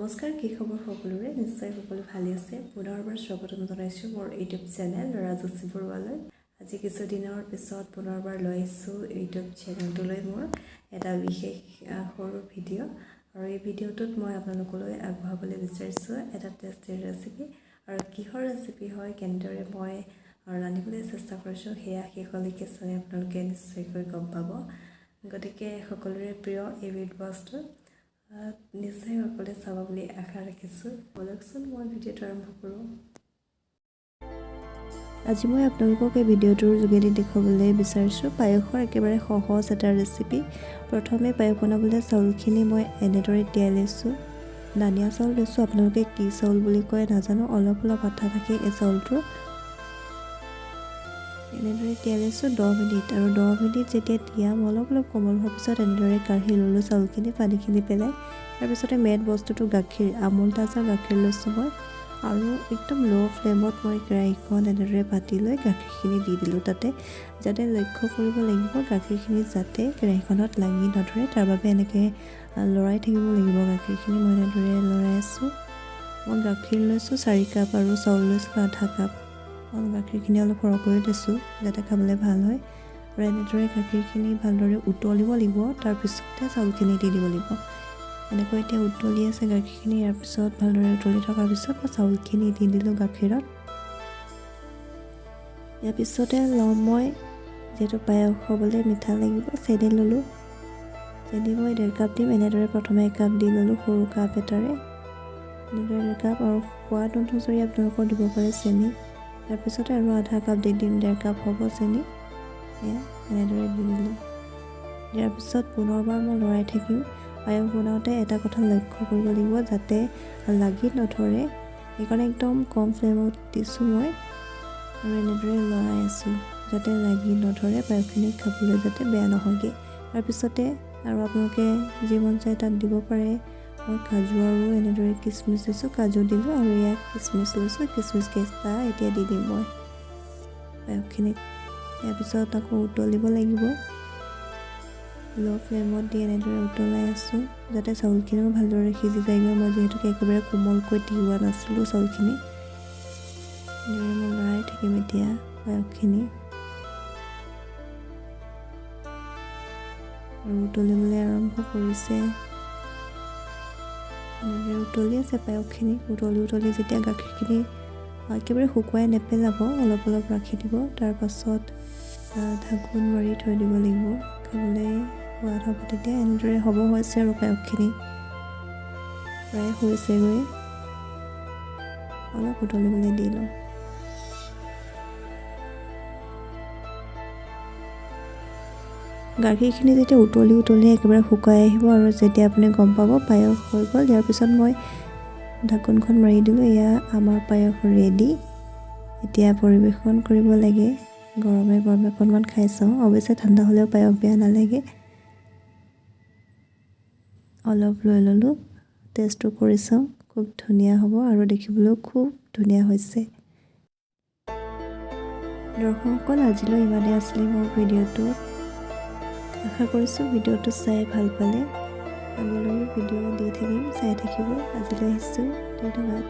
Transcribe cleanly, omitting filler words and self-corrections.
নমস্কাৰ, কি খবৰ সকলোৰে? নিশ্চয় সকলো ভালে আছে। পুনৰবাৰ স্বাগতম জনাইছোঁ মোৰ ইউটিউব চেনেল ৰাজশ্ৰী বৰুৱালৈ। আজি কিছুদিনৰ পিছত পুনৰবাৰ লৈ আহিছোঁ ইউটিউব চেনেলটোলৈ মোৰ এটা বিশেষ সৰু ভিডিঅ'। আৰু এই ভিডিঅ'টোত মই আপোনালোকলৈ আগবঢ়াবলৈ বিচাৰিছোঁ এটা টেষ্টি ৰেচিপি। আৰু কিহৰ ৰেচিপি হয়, কেনেদৰে মই ৰান্ধিবলৈ চেষ্টা কৰিছোঁ, সেয়া শেষলৈকে চাই আপোনালোকে নিশ্চয়কৈ গম পাব। গতিকে সকলোৰে প্ৰিয় এইবিধ বস্তু নিশ্চয় সকলোৱে চাব বুলি আশা ৰাখিছোঁ। বলকচোন মই ভিডিঅ'টো আৰম্ভ কৰোঁ। আজি মই আপোনালোকক এই ভিডিঅ'টোৰ যোগেদি দেখুৱাবলৈ বিচাৰিছোঁ পায়সৰ একেবাৰে সহজ এটা ৰেচিপি। প্ৰথমে পায়স বনাবলৈ চাউলখিনি মই এনেদৰে তিয়াই লৈছোঁ। দানিয়া চাউল লৈছোঁ, আপোনালোকে কি চাউল বুলি কয় নাজানো, অলপ অলপ আঠা থাকে এই চাউলটোৰ। এনেদৰে তিয়াই লৈছোঁ 10 মিনিট, আৰু 10 মিনিট যেতিয়া তিয়াম অলপ অলপ কোমল হোৱাৰ পিছত এনেদৰে কাঢ়ি ল'লোঁ চাউলখিনি, পানীখিনি পেলাই। তাৰপিছতে মেইন বস্তুটো গাখীৰ, আমুল তাজা গাখীৰ লৈছোঁ মই, আৰু একদম ল' ফ্লেমত মই কেৰাহীখন এনেদৰে পাতি লৈ গাখীৰখিনি দি দিলোঁ তাতে। যাতে লক্ষ্য কৰিব লাগিব গাখীৰখিনি যাতে কেৰাহীখনত লাগি নধৰে, তাৰ বাবে এনেকৈ লৰাই থাকিব লাগিব গাখীৰখিনি। মই এনেদৰে লৰাই আছোঁ। মই গাখীৰ লৈছোঁ 4 কাপ আৰু চাউল লৈছোঁ আধা কাপ। গাখীৰখিনি অলপ সৰহকৈ লৈছোঁ যাতে খাবলৈ ভাল হয়। আৰু এনেদৰে গাখীৰখিনি ভালদৰে উতলিব লাগিব, তাৰপিছতে চাউলখিনি দি দিব লাগিব। এনেকৈ এতিয়া উতলি আছে গাখীৰখিনি। ইয়াৰ পিছত ভালদৰে উতলি থকাৰ পিছত মই চাউলখিনি দি দিলোঁ গাখীৰত। ইয়াৰ পিছতে ল'ম মই, যিহেতু পায়স হ'বলৈ মিঠা লাগিব, চেনি ল'লোঁ। চেনি মই 1.5 কাপ দিম। এনেদৰে প্ৰথমে 1 কাপ দি ল'লোঁ সৰু কাপ এটাৰে, এনেদৰে 1 কাপ, আৰু সোৱাদ অনুযায়ী আপোনালোকৰ দিব পাৰে চেনি। তাৰপিছতে আৰু আধা কাপ দি দিম, 1.5 কাপ হ'ব চেনি। এয়া এনেদৰে দি দিলোঁ। ইয়াৰ পিছত পুনৰবাৰ মই লৰাই থাকিম। পায়স বনাওঁতে এটা কথা লক্ষ্য কৰিব লাগিব যাতে লাগি নধৰে, সেইকাৰণে একদম কম ফ্লেমত দিছোঁ মই, আৰু এনেদৰে লৰাই আছোঁ যাতে লাগি নধৰে, পায়সখিনি খাবলৈ যাতে বেয়া নহয়গৈ। তাৰপিছতে আৰু আপোনালোকে যি মন যায় তাত দিব পাৰে। মই কাজু আৰু এনেদৰে কিচমিচ লৈছোঁ, কাজু দিলোঁ, আৰু ইয়াত কিচমিচ লৈছোঁ, কিচমিচ কেঁচা এতিয়া দি দিম মই পায়সখিনিত। ইয়াৰ পিছত আকৌ উতলিব লাগিব। ল' ফ্লেমত দি এনেদৰে উতলাই আছোঁ যাতে চাউলখিনিও ভালদৰে সিজি যায়গৈ। মই যিহেতুকে একেবাৰে কোমলকৈ তিওৱা নাছিলোঁ চাউলখিনি। এনেদৰে মই লৰাই থাকিম এতিয়া পায়সখিনি, আৰু উতলিবলৈ আৰম্ভ কৰিছে। এনেদৰে উতলি আছে পায়সখিনি। উতলি যেতিয়া গাখীৰখিনি একেবাৰে শুকুৱাই নেপেলাব, অলপ অলপ ৰাখি দিব। তাৰপাছত ঢাকোন মাৰি থৈ দিব লাগিব, খাবলৈ সোৱাদ হ'ব তেতিয়া। এনেদৰে হ'ব হৈছে আৰু পায়সখিনি প্ৰায় হৈছেগৈ, অলপ উতলিবলৈ দি লওঁ। গাখীৰখিনি যেতিয়া উতলি একেবাৰে শুকাই আহিব, আৰু যেতিয়া আপুনি গম পাব পায়স হৈ গ'ল, ইয়াৰ পিছত মই ঢাকোনখন মাৰি দিলোঁ। এয়া আমাৰ পায়স ৰেডি। এতিয়া পৰিৱেশন কৰিব লাগে। গৰমে গৰমে অকণমান খাই চাওঁ, অৱশ্যে ঠাণ্ডা হ'লেও পায়স বেয়া নালাগে। অলপ লৈ ল'লোঁ, টেষ্টটো কৰি চাওঁ, খুব ধুনীয়া হ'ব, আৰু দেখিবলৈও খুব ধুনীয়া হৈছে। দৰ্শকসকল, আজিলৈ ইমানেই আছিলে মোৰ ভিডিঅ'টো। আশা কৰিছোঁ ভিডিঅ'টো চাই ভাল পালে। আগলৈও ভিডিঅ' দি থাকিম, চাই থাকিব। আজিলৈ আহিছোঁ, ধন্যবাদ।